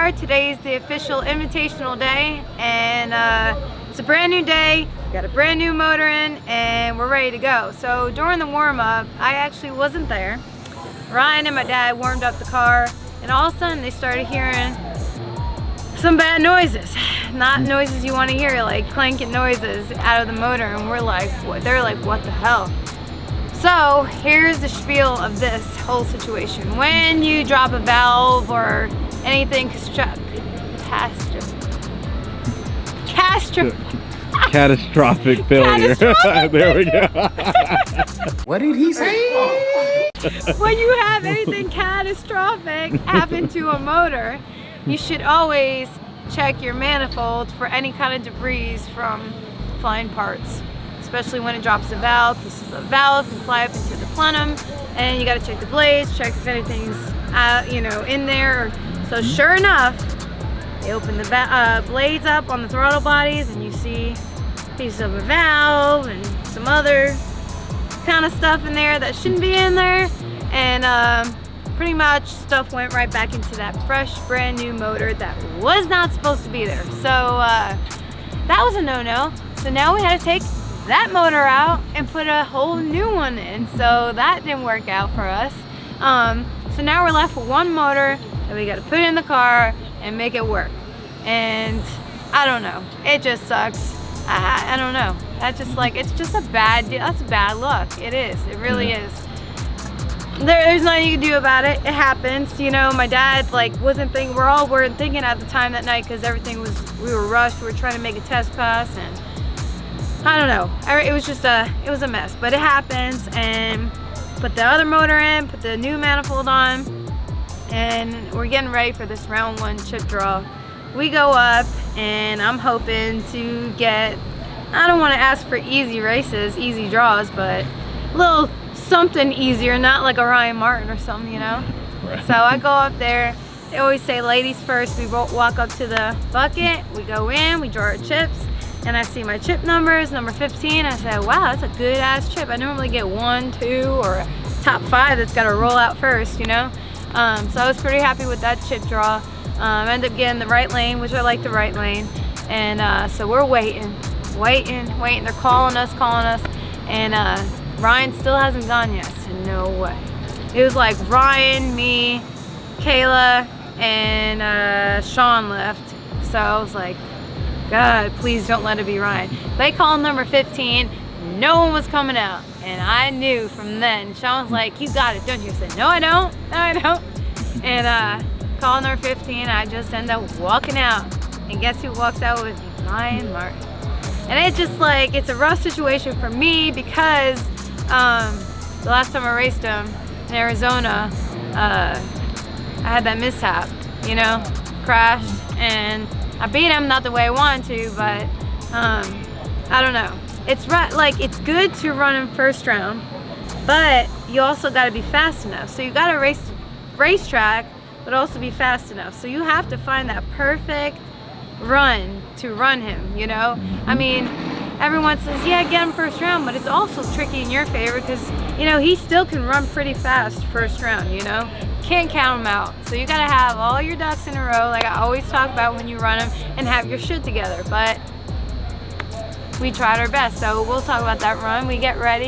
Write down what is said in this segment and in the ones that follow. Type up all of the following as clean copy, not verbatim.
are. Today's the official invitational day, and it's a brand new day. Got a brand new motor in, and we're ready to go. So during the warm-up, I actually wasn't there. Ryan and my dad warmed up the car, and all of a sudden they started hearing some bad noises. Not noises you want to hear, like clanking noises out of the motor, and we're like, what? They're like, what the hell? So here's the spiel of this whole situation. When you drop a valve or anything catastrophic failure. There we go. What did he say? When you have anything catastrophic happen to a motor, you should always check your manifold for any kind of debris from flying parts. Especially when it drops a valve, pieces of valve can fly up into the plenum, and you got to check the blades, check if anything's in there. So sure enough, they open the blades up on the throttle bodies, and you see pieces of a valve and some other kind of stuff in there that shouldn't be in there, and pretty much stuff went right back into that fresh, brand new motor that was not supposed to be there. So that was a no-no. So now we had to take that motor out and put a whole new one in, so that didn't work out for us. So now we're left with one motor that we got to put in the car and make it work, and I don't know, it just sucks. I don't know, that's just like, it's just a bad deal. That's bad luck. It is, it really is. There's nothing you can do about it. It happens, you know. My dad wasn't thinking, weren't thinking at the time that night, because we were rushed. We were trying to make a test pass, and I don't know. It was just it was a mess, but it happens. And put the other motor in, put the new manifold on, and we're getting ready for this round one chip draw. We go up, and I'm hoping to get, I don't want to ask for easy races, easy draws, but a little something easier, not like a Ryan Martin or something, you know? Right. So I go up there. They always say ladies first. We walk up to the bucket, we go in, we draw our chips, and I see my chip numbers, number 15. I said, wow, that's a good ass chip. I normally get 1, 2, or a top 5 that's got to roll out first, you know? So I was pretty happy with that chip draw. Ended up getting the right lane, which I like the right lane. And so we're waiting. They're calling us, and Ryan still hasn't gone yet. So no way. It was like Ryan, me, Kayla, and Sean left. So I was like, God, please don't let it be Ryan. They called number 15, no one was coming out. And I knew from then. Sean was like, you got it, don't you? I said, no I don't, And called number 15, I just end up walking out. And guess who walks out with me? Ryan Martin. And it's just like, it's a rough situation for me, because the last time I raced him in Arizona, I had that mishap, you know, crashed, and I beat him, not the way I wanted to, but I don't know. It's it's good to run in first round, but you also got to be fast enough. So you got to race racetrack, but also be fast enough. So you have to find that perfect run to run him, you know? I mean, everyone says, yeah, get him first round, but it's also tricky in your favor, because, you know, he still can run pretty fast first round, you know? Can't count him out. So you gotta have all your ducks in a row, like I always talk about when you run him, and have your shit together. But we tried our best, so we'll talk about that run. We get ready.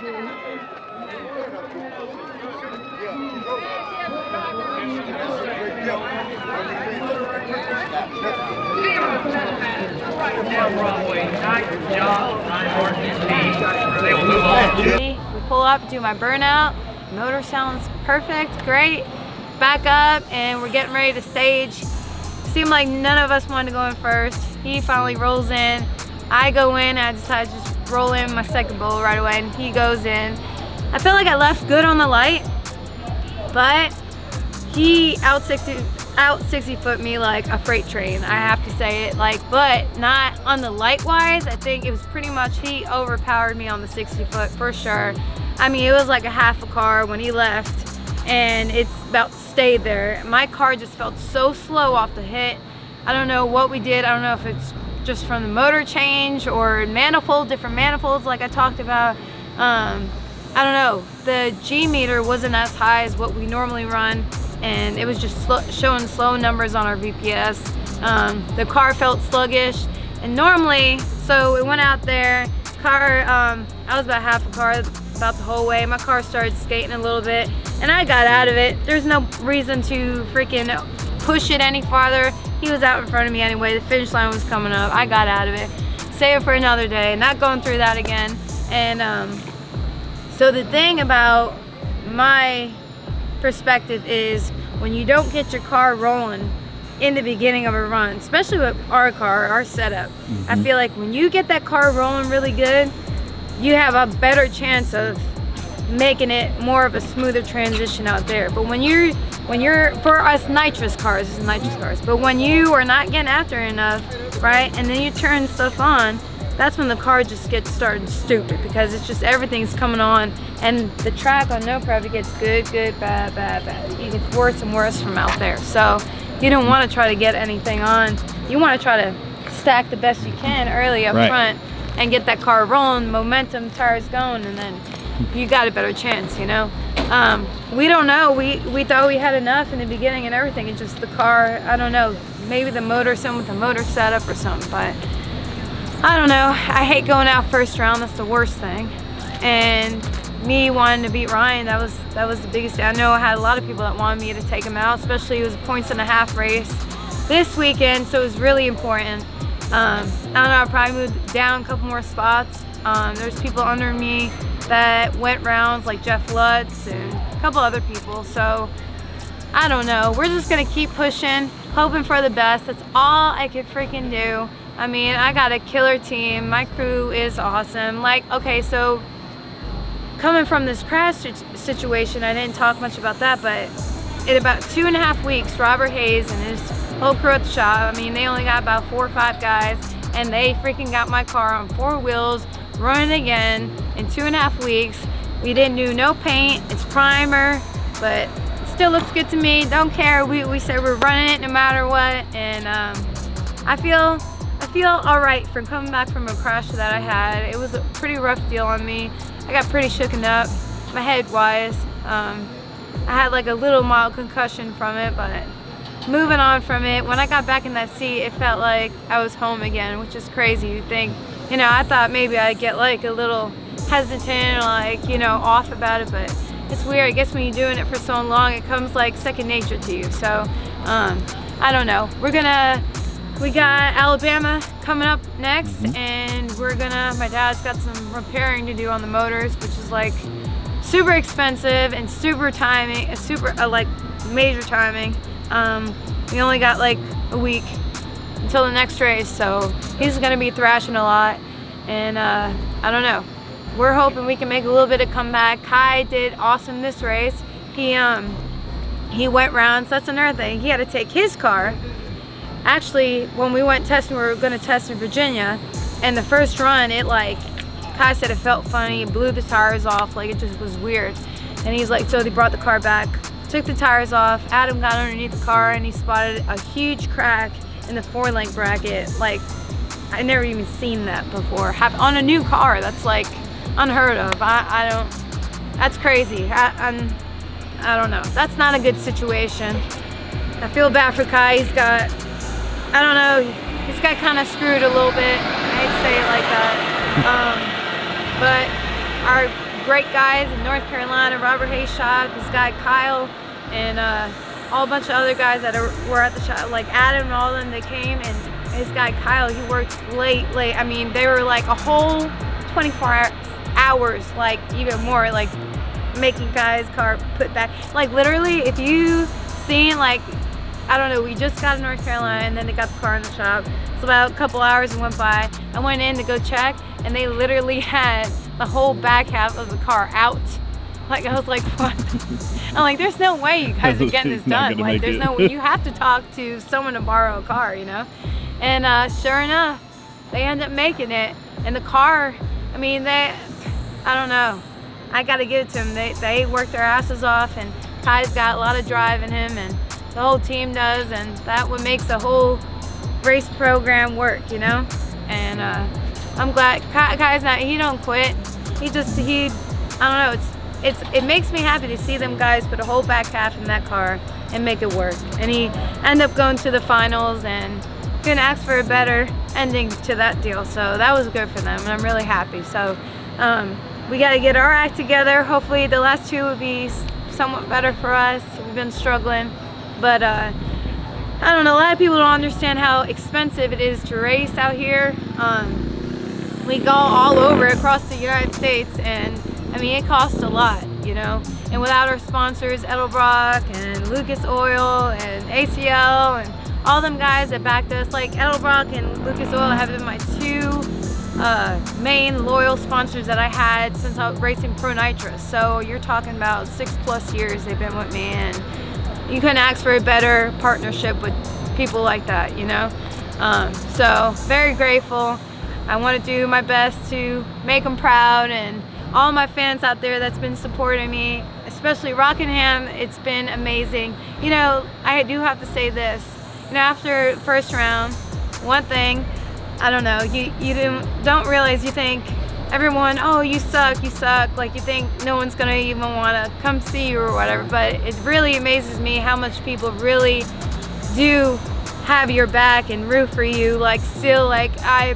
We pull up, do my burnout. Motor sounds perfect, great. Back up, and we're getting ready to stage. Seemed like none of us wanted to go in first. He finally rolls in. I go in. I decide to just roll in my second bowl right away, and he goes in. I feel like I left good on the light, but he out 60 foot me like a freight train. I have to say it, like, but not on the light wise. I think it was pretty much he overpowered me on the 60 foot for sure. I mean, it was like a half a car when he left, and it's about stayed there. My car just felt so slow off the hit. I don't know what we did. I don't know if it's just from the motor change or manifold, different manifolds like I talked about. I don't know. The G meter wasn't as high as what we normally run, and it was just showing slow numbers on our VPS. The car felt sluggish, and normally, so we went out there, car, I was about half a car about the whole way. My car started skating a little bit, and I got out of it. There's no reason to freaking push it any farther. He was out in front of me anyway. The finish line was coming up. I got out of it. Save it for another day. Not going through that again. And so the thing about my perspective is when you don't get your car rolling in the beginning of a run, especially with our car, our setup, I feel like when you get that car rolling really good, you have a better chance of making it more of a smoother transition out there. But when you're for us nitrous cars, this is nitrous cars, but when you are not getting after enough, right, and then you turn stuff on, that's when the car just gets started stupid, because it's just everything's coming on, and the track on no prep, it gets good, bad, it gets worse and worse from out there. So you don't want to try to get anything on. You want to try to stack the best you can early up front and get that car rolling, momentum, tires going, and then you got a better chance, you know. We don't know. We thought we had enough in the beginning and everything. It's just the car, I don't know, maybe the motor, something with the motor setup or something, but I don't know. I hate going out first round. That's the worst thing. And me wanting to beat Ryan, that was the biggest thing. I know I had a lot of people that wanted me to take him out, especially it was a points-and-a-half race this weekend, so it was really important. I don't know, I'll probably move down a couple more spots. There's people under me that went rounds, like Jeff Lutz and a couple other people, so I don't know. We're just gonna keep pushing, hoping for the best. That's all I could freaking do. I mean, I got a killer team. My crew is awesome. Like, okay, so coming from this crash situation, I didn't talk much about that, but in about 2.5 weeks, Robert Hayes and his whole crew at the shop, I mean, they only got about 4 or 5 guys, and they freaking got my car on 4 wheels, running again in 2.5 weeks. We didn't do no paint, it's primer, but it still looks good to me. Don't care. We said we're running it no matter what, and I feel all right from coming back from a crash that I had. It was a pretty rough deal on me. I got pretty shooken up, my head wise. I had like a little mild concussion from it, but moving on from it, when I got back in that seat, it felt like I was home again, which is crazy. You think, you know, I thought maybe I'd get like a little hesitant or like, you know, off about it, but it's weird. I guess when you're doing it for so long, it comes like second nature to you. So I don't know. We got Alabama coming up next, and my dad's got some repairing to do on the motors, which is like super expensive and super timing, like major timing. We only got like a week until the next race, so he's gonna be thrashing a lot, and I don't know. We're hoping we can make a little bit of comeback. Kai did awesome this race. He went rounds. That's another thing. He had to take his car. Actually, when we went testing, we were gonna test in Virginia, and the first run, it like, Kai said it felt funny, it blew the tires off, like it just was weird. And he's like, so they brought the car back, took the tires off, Adam got underneath the car, and he spotted a huge crack in the 4-link bracket. Like, I never even seen that before. On a new car, that's like unheard of. I don't, that's crazy. I don't know. That's not a good situation. I feel bad for Kai. He's got, I don't know, he's got kind of screwed a little bit. I hate to say it like that. But our great guys in North Carolina, Robert Hayes shop, this guy Kyle, and all a bunch of other guys that were at the shop, like Adam and all of them, they came, and this guy Kyle, he worked late. I mean, they were like a whole 24 hours, like even more, like making guys' car put back. Like literally, if you seen, like, I don't know, we just got to North Carolina and then they got the car in the shop. So about a couple hours went by. I went in to go check and they literally had the whole back half of the car out. Like, I was like, what? I'm like, there's no way you guys are getting this done. Like, there's no way. You have to talk to someone to borrow a car, you know? And sure enough, they ended up making it. And the car, I mean, I don't know. I got to give it to them. They worked their asses off, and Ty's got a lot of drive in him, and the whole team does, and that what makes the whole race program work, you know? And I'm glad Kai's not, he don't quit. I don't know, it makes me happy to see them guys put a whole back half in that car and make it work. And he ended up going to the finals and couldn't ask for a better ending to that deal. So that was good for them, and I'm really happy. So we got to get our act together. Hopefully the last two will be somewhat better for us. We've been struggling, but I don't know, a lot of people don't understand how expensive it is to race out here. We go all over across the United States, and I mean, it costs a lot, you know? And without our sponsors, Edelbrock and Lucas Oil and ACL and all them guys that backed us, like Edelbrock and Lucas Oil have been my two main loyal sponsors that I had since I was racing Pro Nitrous. So you're talking about 6+ years they've been with me, and you couldn't ask for a better partnership with people like that, you know? So very grateful. I want to do my best to make them proud, and all my fans out there that's been supporting me, especially Rockingham, it's been amazing. You know, I do have to say this, you know, after first round, one thing, I don't know, you don't realize, you think everyone, oh, you suck, like you think no one's gonna even want to come see you or whatever, but it really amazes me how much people really do have your back and root for you. Like, still, like, I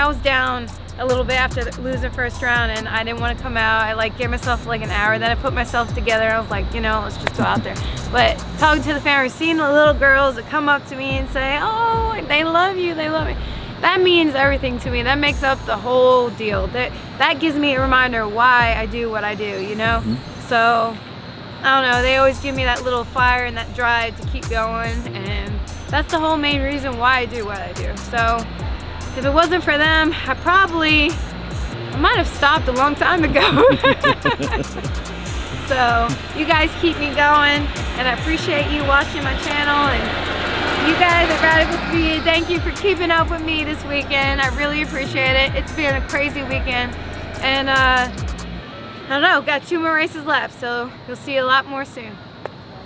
was down a little bit after losing first round, and I didn't want to come out. I like gave myself like an hour, then I put myself together, and I was like, you know, let's just go out there. But talking to the family, seeing the little girls that come up to me and say, oh, they love you, they love me, that means everything to me. That makes up the whole deal. That gives me a reminder of why I do what I do, you know? So I don't know, they always give me that little fire and that drive to keep going, and that's the whole main reason why I do what I do. So if it wasn't for them, I might have stopped a long time ago. So you guys keep me going, and I appreciate you watching my channel, and you guys are Radical Speed. Thank you for keeping up with me this weekend. I really appreciate it. It's been a crazy weekend, and I don't know, got 2 more races left, so you'll see a lot more soon.